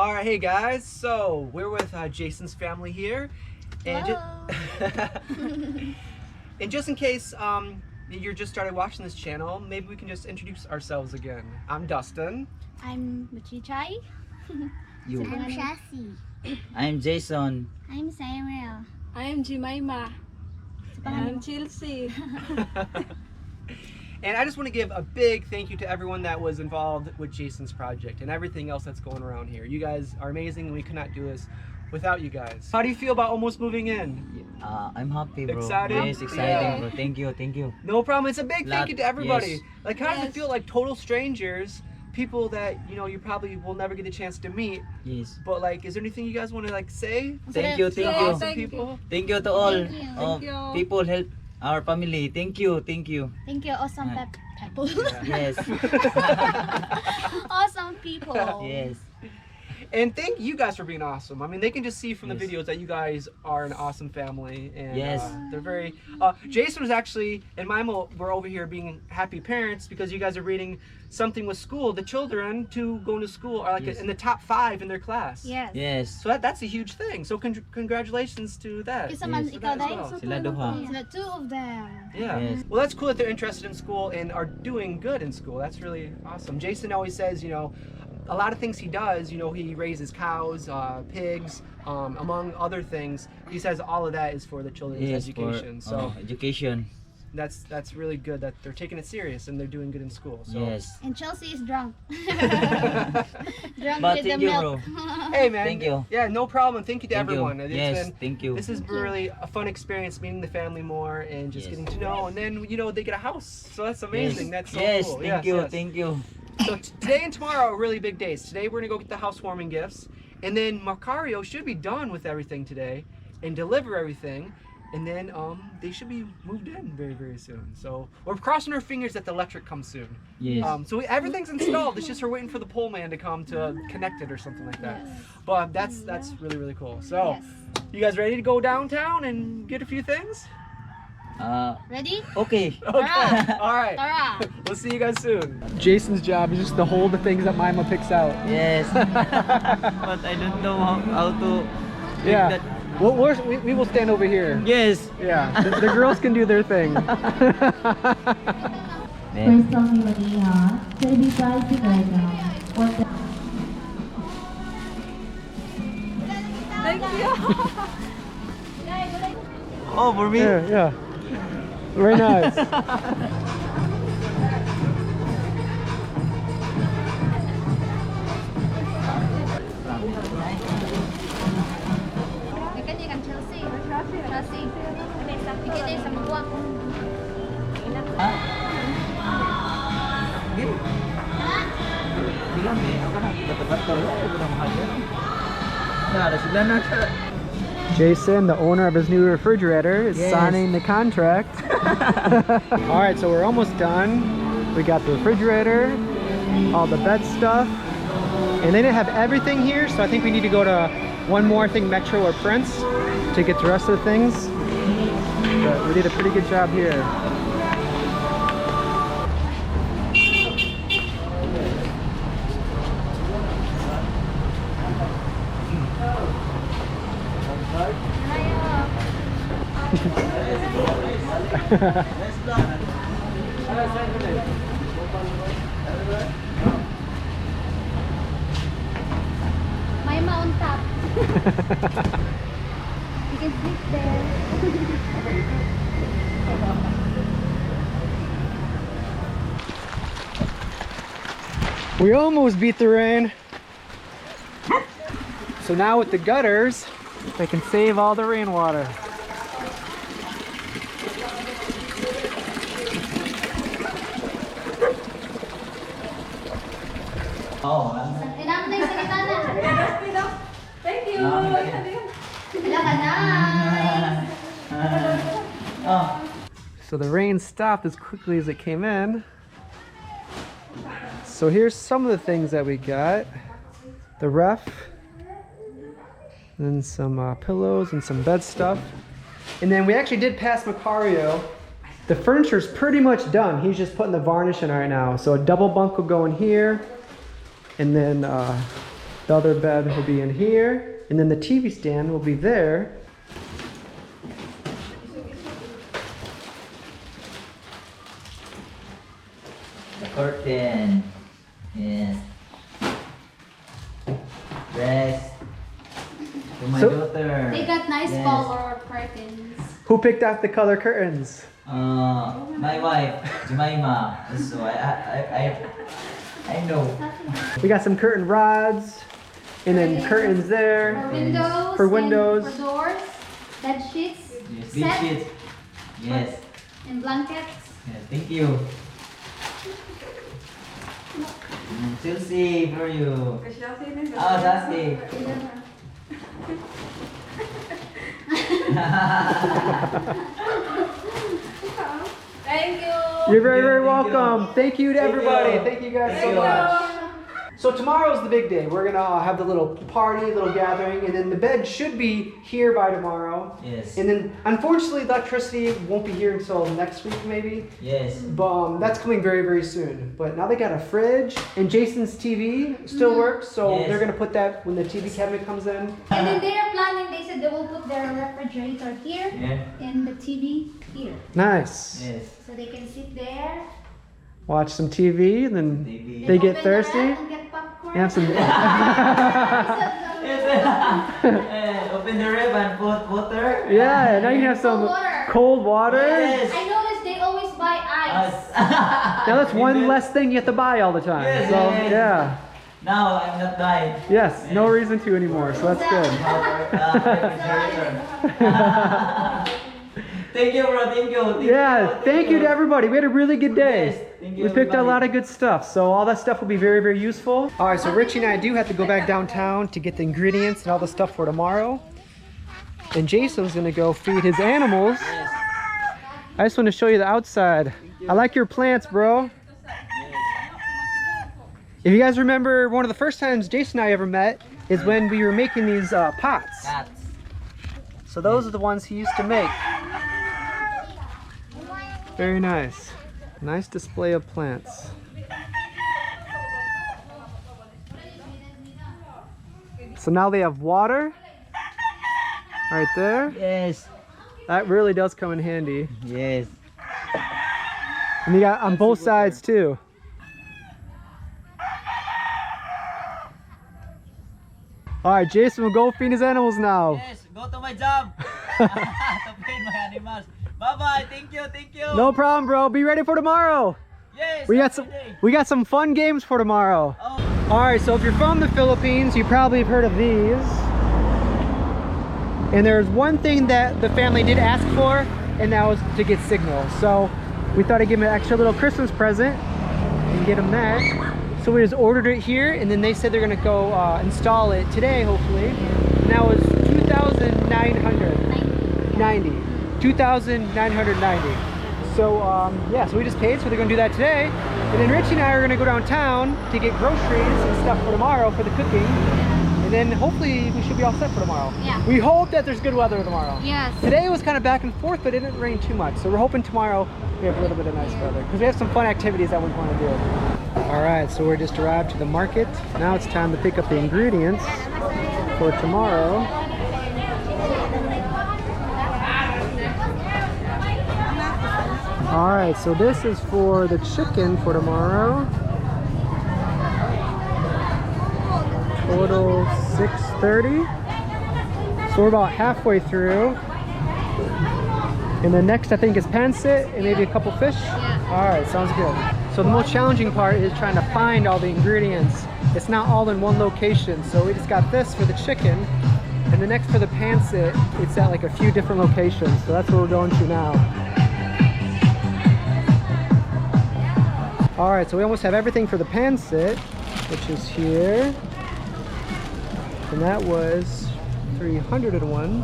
All right, hey guys. So we're with Jason's family here, and and just in case you're just started watching this channel, maybe we can just introduce ourselves again. I'm Dustin. I'm Machichai. I'm Shasi. I'm Jason. I'm Samuel. I'm Myma. I'm Chelsea. And I just want to give a big thank you to everyone that was involved with Jason's project and everything else that's going around here. You guys are amazing, and we could not do this without you guys. How do you feel about almost moving in? I'm happy, bro. Excited? Yes, exciting, bro. Thank you. No problem. It's a big thank you to everybody. Yes. Like, how does it feel like total strangers, people that you probably will never get a chance to meet? Yes. But like, is there anything you guys want to like say? Thank you. Awesome people. Thank you to all Thank you. people help our family. Thank you. Thank you, awesome people. Yes. Awesome people. Yes. And thank you guys for being awesome. I mean, they can just see from the Yes. videos that you guys are an awesome family, and Yes. they're very. Jason was actually and Myma were over here being happy parents because you guys are reading something with school. The children to going to school are like Yes. in the top 5 in their class. Yes. Yes. So that's a huge thing. So congratulations to that. Isa man Yes. ikaw That as dahil. well. Sila duha. Sila 2 of them. Yeah. Yes. Well, that's cool that they're interested in school and are doing good in school. That's really awesome. Jason always says, a lot of things he does, he raises cows, pigs, among other things. He says all of that is for the children's Yes, education. for So education. that's really good that they're taking it serious and they're doing good in school. So. Yes. And Chelsea is drunk. Drunk But with the thank you, milk. bro. Hey man. Thank you. Yeah, no problem. Thank you to Thank you. everyone. Yes, thank you. This is really a fun experience, meeting the family more and just Yes. getting to know. And then they get a house. So that's amazing. Yes. That's so Yes, cool. thank you. Thank you. So today and tomorrow are really big days. Today we're gonna go get the housewarming gifts, and then Macario should be done with everything today and deliver everything, and then they should be moved in very, very soon. So we're crossing our fingers that the electric comes soon. Yes. So everything's installed. It's just we're waiting for the pole man to come to connect it or something like that. But that's really, really cool. So you guys ready to go downtown and get a few things? Ready? Okay. Okay. All right. Tara. We'll see you guys soon. Jason's job is just to hold the things that Myma picks out. Yes. But I don't know how to make Yeah. that. Well, we will stand over here. Yes. Yeah. The girls can do their thing. First song ni Maria, so if you guys sing right now, what the Thank you. Oh, for me. Yeah. Very nice. Ganyan kan Chelsea. Chelsea. Bigyan din sa magwa. Bilang ako na dapat-dapat ko na mahal. Nah, sila na. Jason, the owner of his new refrigerator, is Yes. signing the contract. All right, so we're almost done. We got the refrigerator, all the bed stuff, and they didn't have everything here, so I think we need to go to one more thing, Metro or Prince, to get the rest of the things. But we did a pretty good job here. Myma on top. You can sleep there. We almost beat the rain. So now with the gutters, they can save all the rainwater. Oh. Kailangan na yung salita na. Thank you. Kailangan na. Oh. So the rain stopped as quickly as it came in. So here's some of the things that we got. The ref, then some pillows and some bed stuff. And then we actually did pass Macario. The furniture's pretty much done. He's just putting the varnish in right now. So a double bunk will go in here. And then The other bed will be in here, and then the TV stand will be there. The curtain. Yes. Dress. To my So- daughter. They got nice Yes. color curtains. Who picked out the color curtains? My wife, Jemima. So I know. We got some curtain rods, and then curtains For there. windows. For windows. And for doors. Bed sheets. Yes, Set. bed sheet. Yes. And blankets. Yes, thank you. Chelsea, for you. Oh, Dustin. Thank you. You're very, very Thank you. welcome. Thank you to Thank everybody. you. Thank you guys so Thank you. much. So tomorrow's the big day. We're gonna have the little party, little gathering, and then the bed should be here by tomorrow. Yes. And then, unfortunately, the electricity won't be here until next week, maybe. Yes. But that's coming very, very soon. But now they got a fridge, and Jason's TV still works, so Yes. they're gonna put that when the TV cabinet comes in. And then they are planning, they said they will put their refrigerator here Yeah. and the TV here. Nice. Yes. So they can sit there. Watch some TV, and then Maybe. they get open the wrap thirsty. And get popcorn. And have some. Open the rib and put water. Yeah, now you can have some Cold water. cold water. Yes. I noticed they always buy ice. Us. Now that's one less thing you have to buy all the time. Yes, So yes. yeah. Now I'm not dying. Yes, no reason to anymore, so that's good. Thank you, bro. Thank you. Yeah, thank you to everybody. We had a really good day. Yes, thank you, We picked out a everybody. lot of good stuff, so all that stuff will be very, very useful. All right, so Richie and I do have to go back downtown to get the ingredients and all the stuff for tomorrow. And Jason's gonna go feed his animals. I just want to show you the outside. I like your plants, bro. If you guys remember, one of the first times Jason and I ever met is when we were making these pots. Cats. So those are the ones he used to make. Very nice. Nice display of plants. So now they have water right there. Yes. That really does come in handy. Yes. And you got on both sides too. All right, Jason will go feed his animals now. Yes. Go to my job. To feed my animals. Bye bye. Thank you. Thank you. No problem, bro. Be ready for tomorrow. Yes. We got every some. day. We got some fun games for tomorrow. Oh. All right, so if you're from the Philippines, you probably have heard of these. And there's one thing that the family did ask for, and that was to get signal. So we thought I'd give them an extra little Christmas present and get them that. So we just ordered it here, and then they said they're gonna go install it today, hopefully. And that was 2,990. 2,990. So yeah, so we just paid, so they're gonna do that today. And then Richie and I are gonna go downtown to get groceries and stuff for tomorrow for the cooking. And then hopefully we should be all set for tomorrow. Yeah. We hope that there's good weather tomorrow. Yes. Today was kind of back and forth, but it didn't rain too much. So we're hoping tomorrow we have a little bit of nice weather because we have some fun activities that we want to do. All right, so we're just arrived to the market. Now it's time to pick up the ingredients for tomorrow. All right, so this is for the chicken for tomorrow. Total $6.30. So we're about halfway through. And then next I think is pancit and maybe a couple fish. Yeah. All right, sounds good. So the most challenging part is trying to find all the ingredients. It's not all in one location. So we just got this for the chicken. And the next for the pancit, it's at like a few different locations. So that's where we're going to now. All right, so we almost have everything for the pancit, which is here. And that was 301.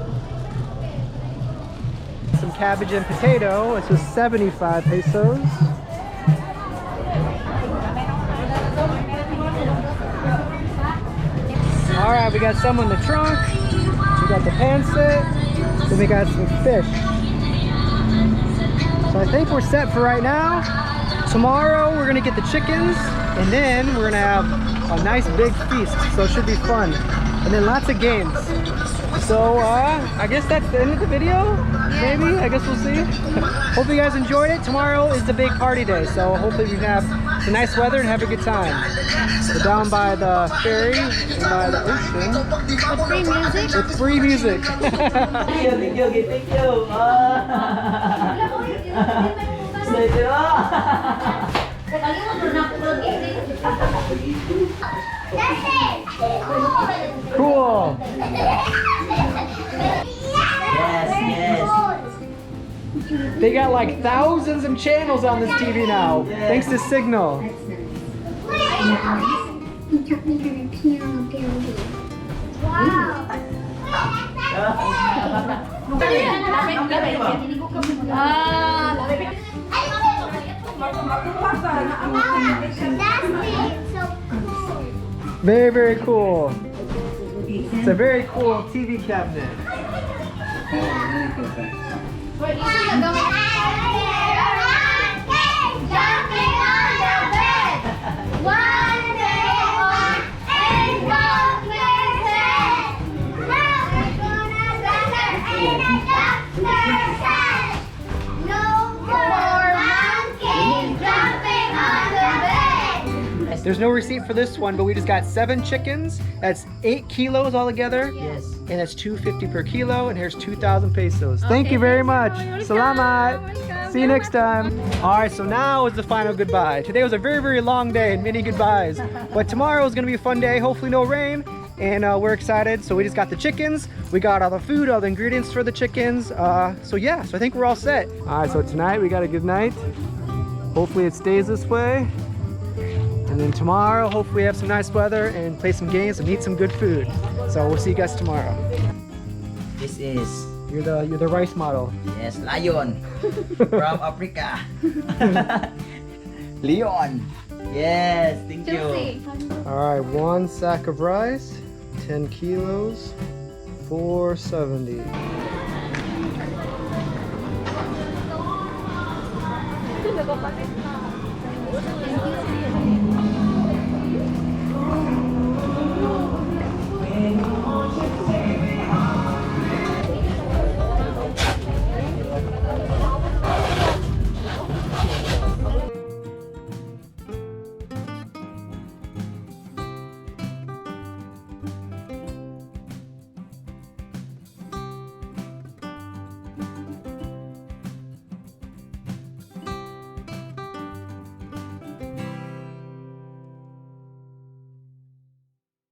Some cabbage and potato, this was 75 pesos. All right, we got some in the trunk. We got the pancit, then we got some fish. So I think we're set for right now. Tomorrow we're gonna get the chickens, and then we're gonna have a nice big feast, so it should be fun. And then lots of games. So I guess that's the end of the video. Maybe, I guess we'll see. Hopefully you guys enjoyed it. Tomorrow is the big party day, so hopefully we can have some nice weather and have a good time. We're down by the ferry and by the ocean. With free music. With free music. Thank you. Cool. Yes. They got like thousands of channels on this TV now, thanks to Signal. Very, very cool. It's a very cool TV cabinet. There's no receipt for this one, but we just got 7 chickens. That's 8 kilos altogether. Yes. And that's $2.50 per kilo, and here's 2,000 pesos. Thank you very much. Salamat. See you next time. All right, so now is the final goodbye. Today was a very, very long day and many goodbyes, but tomorrow is gonna be a fun day. Hopefully no rain, and we're excited. So we just got the chickens. We got all the food, all the ingredients for the chickens. So yeah, so I think we're all set. All right, so tonight we got a good night. Hopefully it stays this way. And then tomorrow, hopefully we have some nice weather and play some games and eat some good food. So we'll see you guys tomorrow. This is You're the rice model. yes, lion from Africa. Leon. Yes, thank you. All right, 1 sack of rice, 10 kilos, $4.70.